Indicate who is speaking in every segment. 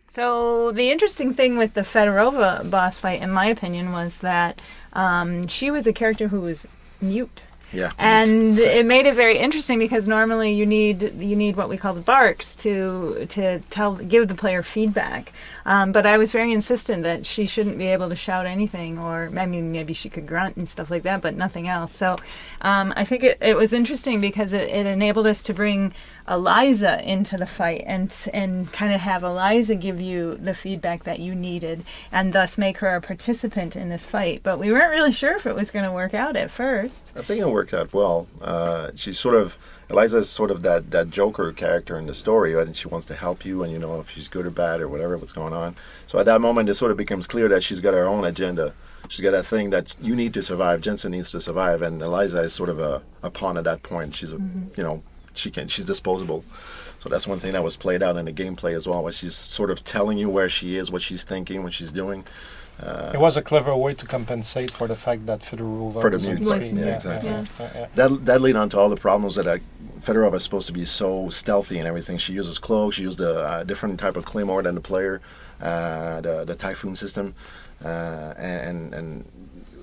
Speaker 1: So the interesting thing with the Fedorova boss fight, in my opinion, was that she was a character who was mute.
Speaker 2: Yeah.
Speaker 1: And it made it very interesting because normally you need what we call the barks to give the player feedback. But I was very insistent that she shouldn't be able to shout anything, or I mean maybe she could grunt and stuff like that, but nothing else. So I think it was interesting because it enabled us to bring Eliza into the fight and kind of have Eliza give you the feedback that you needed, and thus make her a participant in this fight. But we weren't really sure if it was going to work out at first.
Speaker 2: I think it worked out well. Eliza is sort of that Joker character in the story, right? And she wants to help you, and you know if she's good or bad or whatever, what's going on. So at that moment, it sort of becomes clear that she's got her own agenda. She's got that thing that you need to survive. Jensen needs to survive, and Eliza is sort of a pawn at that point. She's she's disposable. So that's one thing that was played out in the gameplay as well, where she's sort of telling you where she is, what she's thinking, what she's doing.
Speaker 3: It was a clever way to compensate for the fact that Fedorova
Speaker 2: For the
Speaker 3: was on
Speaker 2: mute,
Speaker 3: screen.
Speaker 2: yeah, exactly.
Speaker 3: Yeah.
Speaker 2: That lead on to all the problems that Fedorova is supposed to be so stealthy and everything. She uses cloaks. She used a different type of claymore than the player, the Typhoon system, and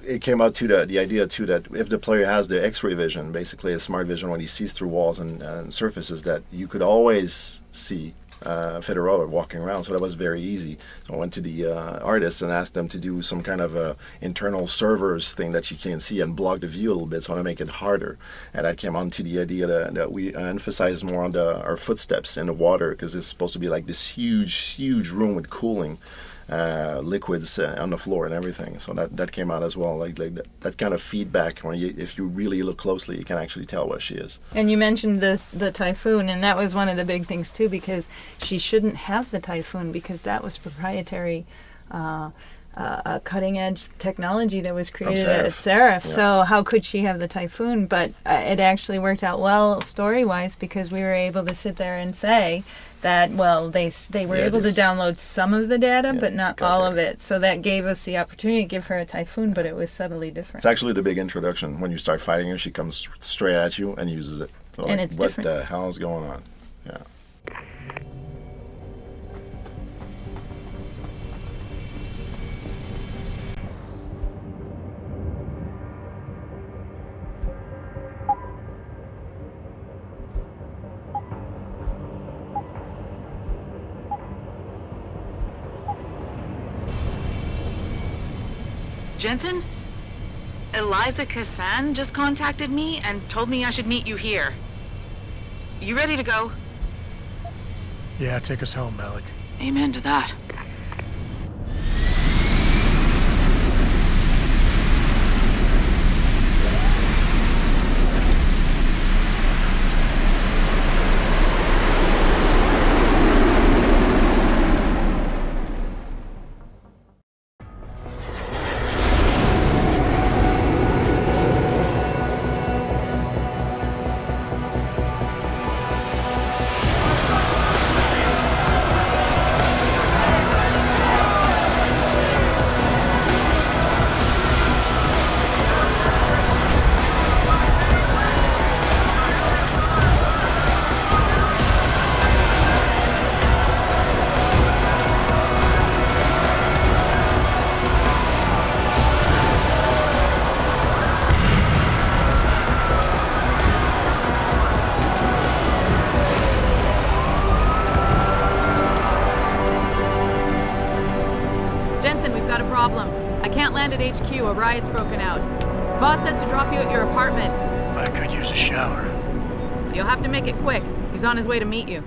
Speaker 2: it came out to the idea too that if the player has the X-ray vision, basically a smart vision when he sees through walls and surfaces, that you could always see Fedorova walking around. So that was very easy. So I went to the artists and asked them to do some kind of internal servers thing that you can see and block the view a little bit, so to make it harder. And that came on to the idea that we emphasize more on our footsteps in the water, because it's supposed to be like this huge room with cooling liquids on the floor and everything. So that came out as well. Like that kind of feedback, if you really look closely, you can actually tell where she is.
Speaker 1: And you mentioned the Typhoon, and that was one of the big things too, because she shouldn't have the Typhoon because that was proprietary cutting edge technology that was created at Seraph. Yeah. So how could she have the Typhoon? But it actually worked out well story wise, because we were able to sit there and say that, well, they were able to download some of the data, but not all of it. So that gave us the opportunity to give her a Typhoon, but it was subtly different.
Speaker 2: It's actually the big introduction. When you start fighting her, she comes straight at you and uses it. So
Speaker 1: and it's different.
Speaker 2: What the hell is going on? Yeah.
Speaker 4: Jensen? Eliza Cassan just contacted me and told me I should meet you here. You ready to go?
Speaker 5: Yeah, take us home, Malik.
Speaker 4: Amen to that. Jensen, we've got a problem. I can't land at HQ. A riot's broken out. Boss says to drop you at your apartment.
Speaker 5: I could use a shower.
Speaker 4: You'll have to make it quick. He's on his way to meet you.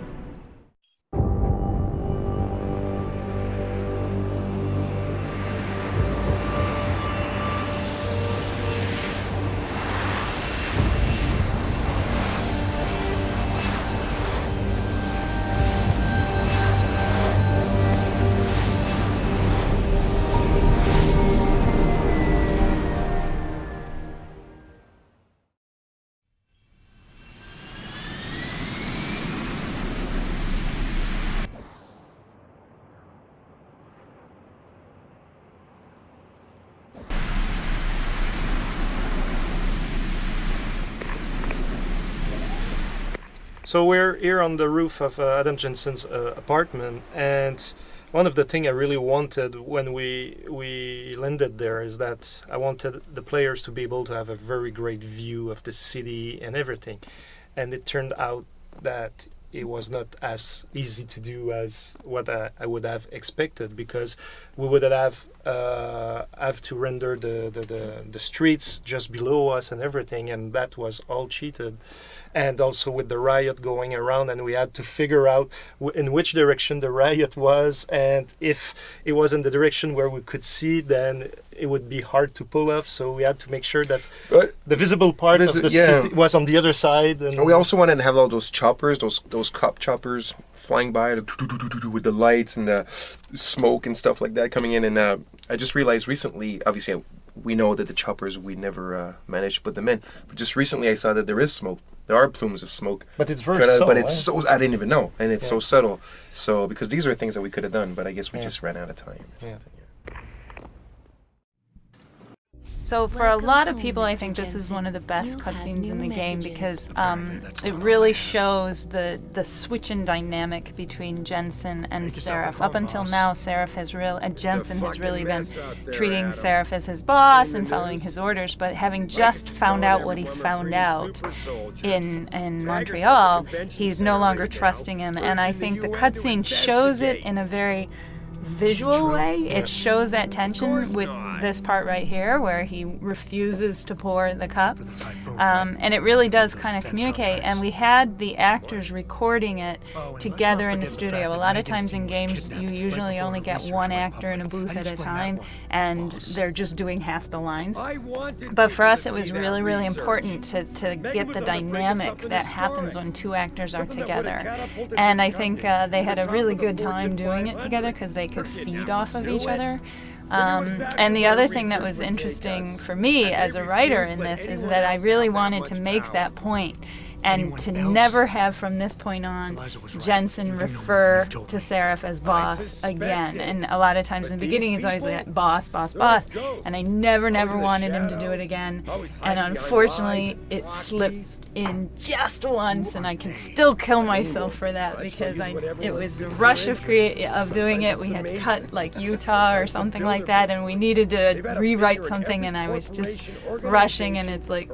Speaker 3: So we're here on the roof of Adam Jensen's apartment, and one of the things I really wanted when we landed there is that I wanted the players to be able to have a very great view of the city and everything, and it turned out that it was not as easy to do as what I would have expected, because we would have to render the streets just below us and everything, and that was all cheated. And also with the riot going around, and we had to figure out in which direction the riot was, and if it was in the direction where we could see, then it would be hard to pull off. So we had to make sure that the visible part of the city was on the other side. And
Speaker 6: we also wanted to have all those choppers, those cop choppers flying by with the lights and the smoke and stuff like that coming in. And I just realized recently, obviously we know that the choppers, we never managed to put them in, but just recently I saw that there is smoke. There are plumes of smoke.
Speaker 3: But it's very subtle.
Speaker 6: But it's so, I didn't even know. And it's so subtle. So, because these are things that we could have done, but I guess we just ran out of time.
Speaker 3: Yeah.
Speaker 1: So for a lot of people, I think this is one of the best cutscenes in the game, because it really shows the switch in dynamic between Jensen and Seraph. Up until now, Jensen has really been treating Seraph as his boss and following his orders, but having just found out what he found out in Montreal, he's no longer trusting him. And I think the cutscene shows it in a very visual way. It shows that tension with this part right here where he refuses to pour the cup, and it really does kind of communicate. And we had the actors recording it together in the studio. A lot of times in games you usually only get one actor in a booth at a time, and they're just doing half the lines. But for us it was really, really important to get the dynamic that happens when two actors are together. And I think they had a really good time doing it together because they could feed off of each other. And the other thing that was interesting for me as a writer in this is that I really wanted to make that point, and to never have from this point on Jensen refer to Seraph as boss again. And a lot of times in the beginning it's always like boss, boss, boss, and I never wanted him to do it again. And unfortunately it slipped in just once, and I can still kill myself for that, because it was the rush of doing it. We had cut like Utah or something like that, and we needed to rewrite something, and I was just rushing, and it's like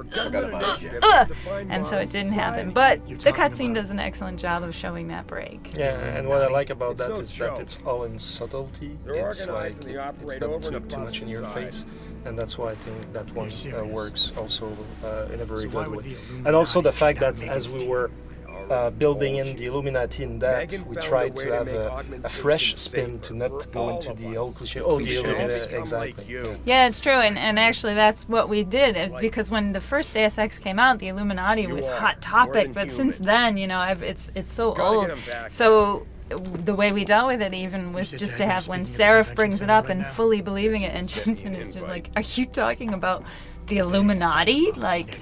Speaker 1: and so it didn't happen. But the cutscene does an excellent job of showing that break.
Speaker 3: Yeah, and what I like about that is that it's all in subtlety. It's like it's not too much in your face, and that's why I think that one works also in a very good way. And also the fact that as we were building in the Illuminati in that, we tried to have a fresh spin, to not go into the old cliche. Oh, the Illuminati, exactly.
Speaker 1: Yeah, it's true, and actually that's what we did, because when the first Deus Ex came out, the Illuminati was a hot topic, but since then, it's so old. So the way we dealt with it even was just to have, when Seraph brings it up and fully believing it, and Jensen is just like, are you talking about the Illuminati? Like,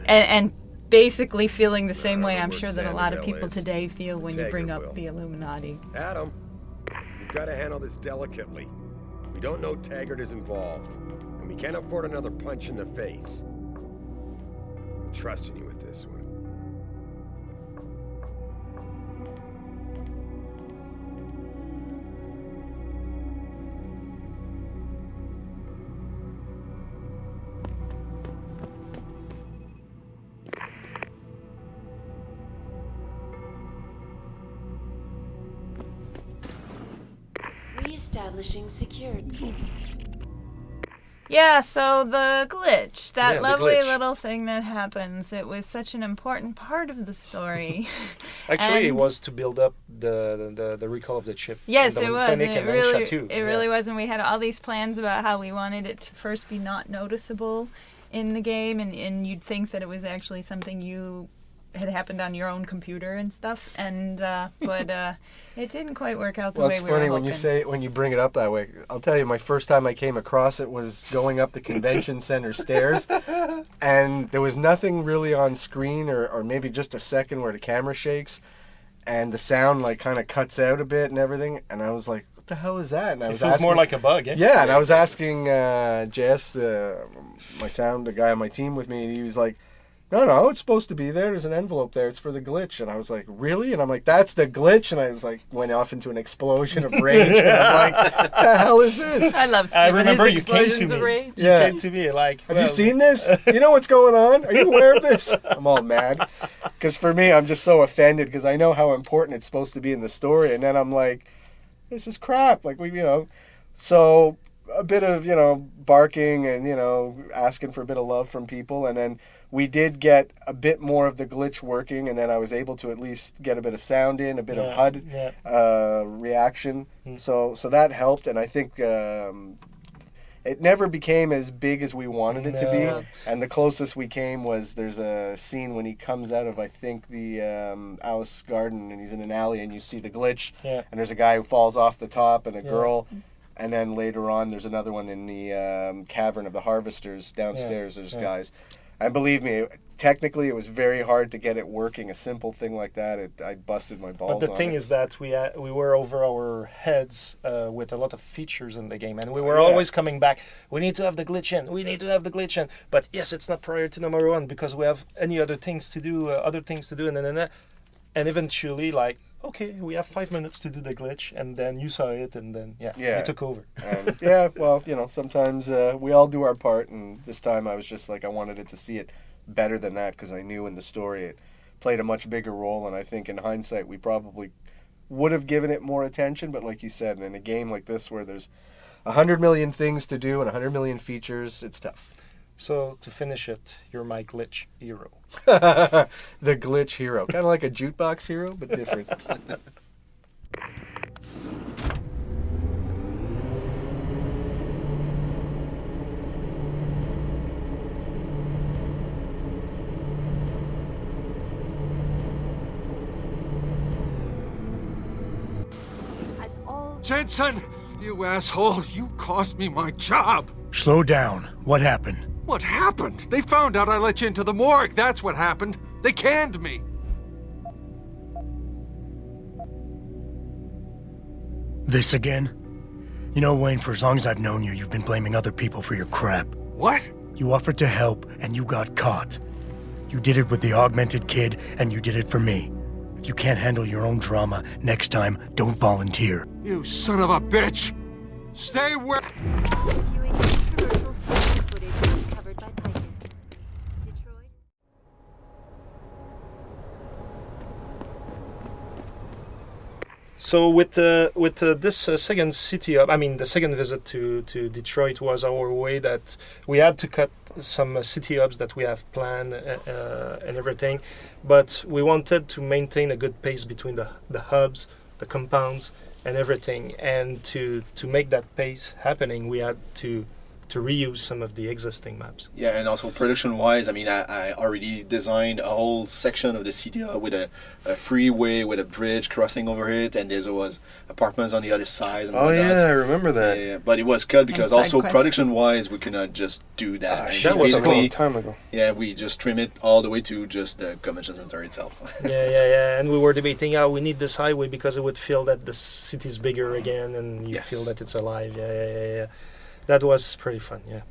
Speaker 1: and basically feeling the same way I'm sure that a lot of people today feel when you bring up the Illuminati.
Speaker 7: Adam, we've got to handle this delicately. We don't know Taggart is involved, and we can't afford another punch in the face. I'm trusting you with this one.
Speaker 8: Reestablishing security.
Speaker 1: Yeah, so the glitch, that lovely
Speaker 3: glitch.
Speaker 1: little thing that happens, it was such an important part of the story.
Speaker 3: Actually, it
Speaker 1: And-
Speaker 3: was to build up the recall of the chip.
Speaker 1: Yes,
Speaker 3: the
Speaker 1: it was.
Speaker 3: clinic
Speaker 1: It
Speaker 3: and then
Speaker 1: really,
Speaker 3: Chateau.
Speaker 1: it really was, and we had all these plans about how we wanted it to first be not noticeable in the game, and you'd think that it was actually something you had happened on your own computer and stuff, and but it didn't quite work out the
Speaker 9: Well,
Speaker 8: way
Speaker 9: it's
Speaker 8: we were
Speaker 9: funny
Speaker 8: hoping.
Speaker 9: when you bring it up that way. I'll tell you, my first time I came across it was going up the convention center stairs, and there was nothing really on screen, or maybe just a second where the camera shakes, and the sound like kind of cuts out a bit and everything, and I was like, what the hell is that? And I
Speaker 3: It
Speaker 9: was
Speaker 3: feels
Speaker 9: asking,
Speaker 3: more like a bug, eh?
Speaker 9: yeah, and I was asking Jess, the guy on my team with me, and he was like, no, it's supposed to be there. There's an envelope there. It's for the glitch. And I was like, really? And I'm like, that's the glitch. And I was like, went off into an explosion of rage. And I'm like, the hell is this?
Speaker 1: I love Steve
Speaker 3: I
Speaker 1: and
Speaker 3: remember
Speaker 1: his
Speaker 3: you came to
Speaker 1: explosions of
Speaker 3: me.
Speaker 1: rage.
Speaker 3: You
Speaker 9: Yeah.
Speaker 3: came to me like,
Speaker 9: Have you seen this? You know what's going on? Are you aware of this? I'm all mad. Because for me, I'm just so offended because I know how important it's supposed to be in the story. And then I'm like, this is crap. Like, so a bit of, barking and, asking for a bit of love from people. And then we did get a bit more of the glitch working. And then I was able to at least get a bit of sound in, a bit of HUD reaction. So that helped. And I think it never became as big as we wanted it to
Speaker 3: No.
Speaker 9: be. And the closest we came was there's a scene when he comes out of, I think, the Alice Garden, and he's in an alley, and you see the glitch.
Speaker 3: Yeah.
Speaker 9: And there's a guy who falls off the top and a girl. And then later on, there's another one in the Cavern of the Harvesters downstairs. There's guys. And believe me, technically, it was very hard to get it working. A simple thing like that, I busted my balls.
Speaker 3: But the
Speaker 9: on
Speaker 3: thing
Speaker 9: it.
Speaker 3: is that we were over our heads with a lot of features in the game, and we were always coming back. We need to have the glitch in. We need to have the glitch in. But yes, it's not priority number one because we have any other things to do, and eventually, like, okay, we have 5 minutes to do the glitch, and then you saw it, and then you took over.
Speaker 9: And, well, sometimes we all do our part, and this time I was just like, I wanted it to see it better than that because I knew in the story it played a much bigger role, and I think in hindsight we probably would have given it more attention, but like you said, in a game like this where there's 100 million things to do and 100 million features, it's tough.
Speaker 3: So to finish it, you're my glitch hero.
Speaker 9: The glitch hero. Kind of like a jukebox hero, but different.
Speaker 8: Jensen! You asshole! You cost me my job!
Speaker 5: Slow down. What happened?
Speaker 8: What happened? They found out I let you into the morgue. That's what happened. They canned me.
Speaker 5: This again? You know, Wayne, for as long as I've known you, you've been blaming other people for your crap.
Speaker 8: What?
Speaker 5: You offered to help, and you got caught. You did it with the augmented kid, and you did it for me. If you can't handle your own drama, next time, don't volunteer.
Speaker 8: You son of a bitch! Stay where...
Speaker 3: So with this second city up, I mean the second visit to Detroit was our way that we had to cut some city hubs that we have planned and everything, but we wanted to maintain a good pace between the hubs, the compounds, and everything. And to make that pace happening, we had to reuse some of the existing maps.
Speaker 10: Yeah, and also production-wise, I mean, I already designed a whole section of the city with a freeway with a bridge crossing over it, and there was apartments on the other side. And
Speaker 6: Oh
Speaker 10: whatnot.
Speaker 6: yeah, I remember that.
Speaker 10: Yeah, but it was cut because
Speaker 1: And
Speaker 10: also
Speaker 1: side quests.
Speaker 10: production-wise, we could not just do that. And
Speaker 6: That was a
Speaker 10: basically,
Speaker 6: long time ago.
Speaker 10: yeah, we just trim it all the way to just the convention center itself.
Speaker 3: Yeah. And we were debating, we need this highway because it would feel that the city's bigger again, and you
Speaker 10: Yes.
Speaker 3: feel that it's alive. Yeah. That was pretty fun, yeah.